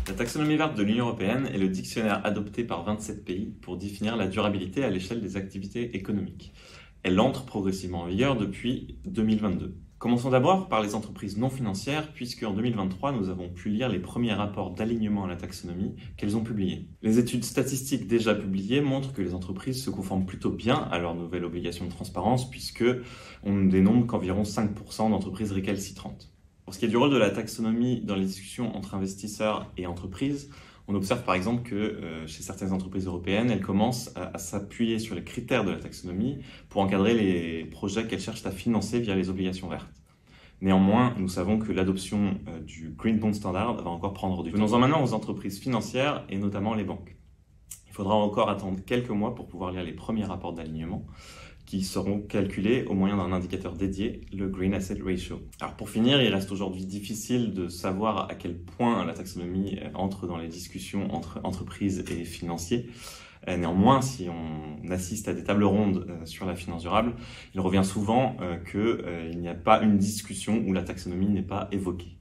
La taxonomie verte de l'Union européenne est le dictionnaire adopté par 27 pays pour définir la durabilité à l'échelle des activités économiques. Elle entre progressivement en vigueur depuis 2022. Commençons d'abord par les entreprises non financières, puisque en 2023, nous avons pu lire les premiers rapports d'alignement à la taxonomie qu'elles ont publiés. Les études statistiques déjà publiées montrent que les entreprises se conforment plutôt bien à leur nouvelle obligation de transparence, puisque on ne dénombre qu'environ 5% d'entreprises récalcitrantes. Pour ce qui est du rôle de la taxonomie dans les discussions entre investisseurs et entreprises, on observe par exemple que chez certaines entreprises européennes, elles commencent à s'appuyer sur les critères de la taxonomie pour encadrer les projets qu'elles cherchent à financer via les obligations vertes. Néanmoins, nous savons que l'adoption du Green Bond Standard va encore prendre du temps. Venons-en maintenant aux entreprises financières et notamment les banques. Il faudra encore attendre quelques mois pour pouvoir lire les premiers rapports d'alignement qui seront calculés au moyen d'un indicateur dédié, le Green Asset Ratio. Alors pour finir, il reste aujourd'hui difficile de savoir à quel point la taxonomie entre dans les discussions entre entreprises et financiers. Néanmoins, si on assiste à des tables rondes sur la finance durable, il revient souvent qu'il n'y a pas une discussion où la taxonomie n'est pas évoquée.